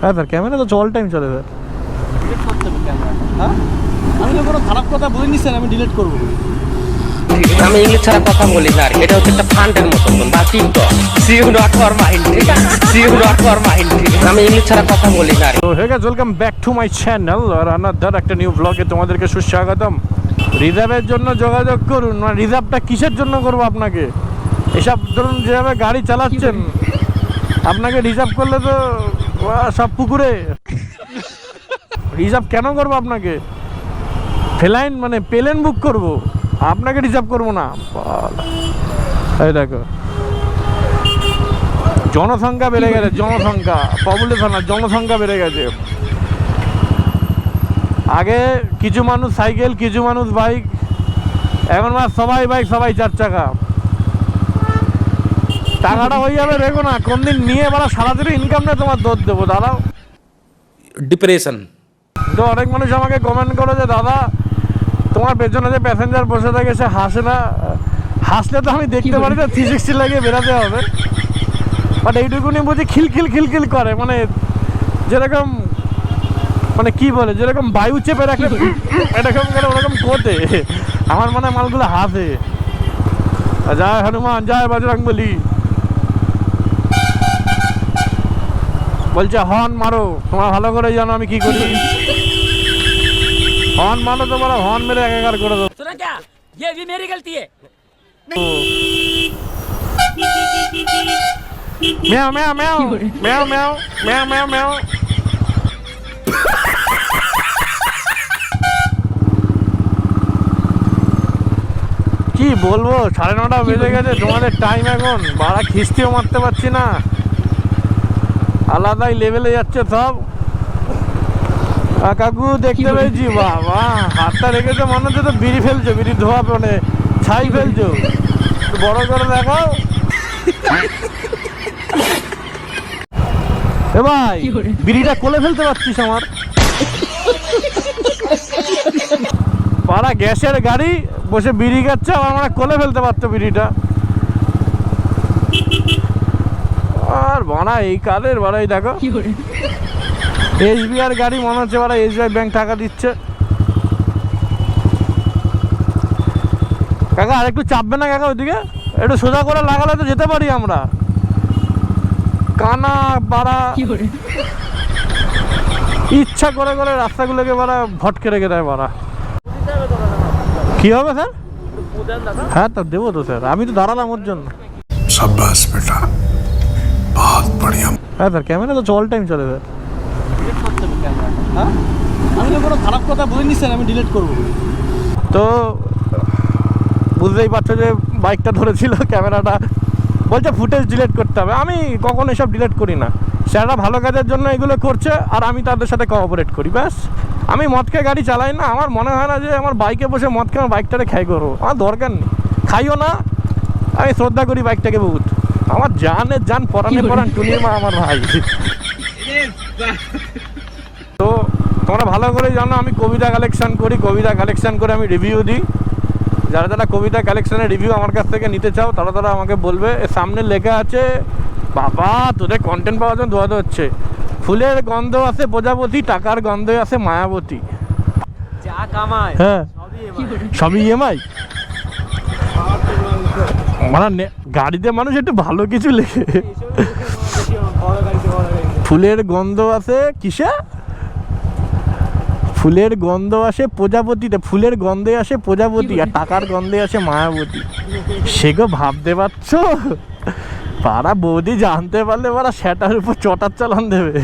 হ্যাঁ sir, camera তো all time চলে স্যার। ডিলিট করতে হবে ক্যামেরাটা। হ্যাঁ, আমি তো কোনো খারাপ কথা বলিনি স্যার, আমি ডিলিট করবো। আমি ইংলিশ ছাড়া কথা বলি না, এটা হচ্ছে একটা ফান্ডের মতন বা TikTok. See you not for mind, see you not for mind. আমি ইংলিশ ছাড়া কথা বলি না। তো hey guys, welcome back to my channel আর আনাদার একটা নিউ ব্লগে তোমাদেরকে সুস্বাগতম। রিজার্ভের জন্য যোগাযোগ করুন। মানে রিজার্ভটা কিসের জন্য করবো আপনাকে? এসব ধরুন যেভাবে গাড়ি চালাচ্ছেন, আপনাকে রিজার্ভ করলে তো সব পুকুরে। রিজার্ভ কেন করবো আপনাকে? ফেলাইন মানে প্লেন বুক করব, আপনাকে রিজার্ভ করবো না। এই দেখো, জনসংখ্যা বেড়ে গেছে, জনসংখ্যা, পপুলেশন আর জনসংখ্যা বেড়ে গেছে। আগে কিছু মানুষ সাইকেল, কিছু মানুষ বাইক, এখন সবাই বাইক, সবাই চার চাকা। টাকাটা হয়ে যাবে, দেখো না কোন দিন নিয়ে বলা সারাদিনে ইনকাম নেই, তোমার দোষ দেবো দাদা। ডিপ্রেশন। তো অনেক মানুষ আমাকে কমেন্ট করে যে দাদা তোমার পেছনে যে প্যাসেঞ্জার বসে থাকে সে হাসে না। হাসলে তো আমি দেখতে পারি না, 360 লাগিয়ে বেরাতে হবে। বাট এইটুকুনি বুঝি খিলখিল খিলখিল করে, মানে যেরকম মানে কি বলে, যেরকম বায়ু চেপে রাখলে এরকম করে ওরকম কোটে। আমার মনে হয় মালগুলো হাসে। জয় হনুমান, জয় বজরংবলী। বলছে হর্ন মারো, তোমার ভালো করে জানো আমি কি করি। হর্ন মারো তো বলো, হর্ন মেরে একাকার করে দেবো। सुना क्या? ये भी मेरी गलती है। म्याओ म्याओ म्याओ म्याओ म्याओ म्याओ म्याओ म्याओ। কি বলবো, 9:30 বেজে গেছে, তোমাদের টাইম এখন বাড়া খিস্তিও মারতে পারছি না, আলাদাই লেভেলে যাচ্ছে সব। কাকু দেখতে পেয়েছি, বাবা হাতটা রেখেছো মনে হচ্ছে তো বিড়ি ফেলছো, বিড়ি ধোয়া মানে ছাই ফেলছো, বড় করে দেখাও। এ ভাই, বিড়িটা কোলে ফেলতে পারছিস আমার? পাড়া গ্যাসের গাড়ি বসে বিড়ি খাচ্ছে, আমার মানে কোলে ফেলতে পারতো বিড়িটা। আর বাড়া এই কালের বাড়াই দেখো, SBI গাড়ি মনে হচ্ছে বাড়া SBI ব্যাংক টাকা দিচ্ছে। কাকা আর একটু চাপবে না কাকা ওইদিকে? একটু সোজা করে লাগালে তো যেতে পারি আমরা। কানা বাড়া ইচ্ছা করে করে রাস্তাগুলোকে বাড়া ভটকে রেখে দেয় বাড়া। কি হবে স্যার? হ্যাঁ তা দেবো তো স্যার, আমি তো দাঁড়ালাম ওর জন্য। शाबाश बेटा, बहुत बढ़िया। হ্যাঁ স্যার, ক্যামেরা তো অল টাইম চলে স্যার। ডিলিট করতে হবে ক্যামেরাটা। হ্যাঁ, আমি তো কোনো খারাপ কথা বলিনি স্যার, আমি ডিলিট করবো। তো বুঝতেই পারছো যে বাইকটা ধরেছিল, ক্যামেরাটা বলছে ফুটেজ ডিলিট করতে হবে। আমি কখনো এসব ডিলিট করি না, স্যাররা ভালো কাজের জন্য এগুলো করছে আর আমি তাদের সাথে কোঅপারেট করি, ব্যাস। আমি মদ খেয়ে গাড়ি চালাই না, আমার মনে হয় না যে আমার বাইকে বসে মদ খেয়ে আমার বাইকটাকে খাই করবো, আমার দরকার নেই, খাইও না। আমি শ্রদ্ধা করি বাইকটাকে বহুত, আমার জানের জান, পরাণে পরাণ টুনির মা আমার ভাই। তো তোমরা ভালো করে জানো আমি কবিতা কালেকশন করি, কবিতা কালেকশন করে আমি রিভিউ দিই। যারা যারা কবিতা কালেকশনের রিভিউ আমার কাছ থেকে নিতে চাও তারা তারা আমাকে বলবে। এর সামনে লেখা আছে, বাবা তোদের কন্টেন্ট পাওয়ার জন্য দোয়া হচ্ছে, ফুলের গন্ধ আছে প্রজাপতি, টাকার গন্ধে আছে মায়াবতী। যা কামায় হ্যাঁ সবই EMI। মানে গাড়িতে মানুষ একটু ভালো কিছু লেখে। ফুলের গন্ধ আছে কিসে? ফুলের গন্ধ আসে প্রজাপতিতে, ফুলের গন্ধে আসে প্রজাপতি আর টাকার গন্ধে আসে মায়াবতী। সেগো ভাবতে পারছো? পাড়া বৌদি জানতে পারলে পাড়া সেটার উপর চটার চালান দেবে।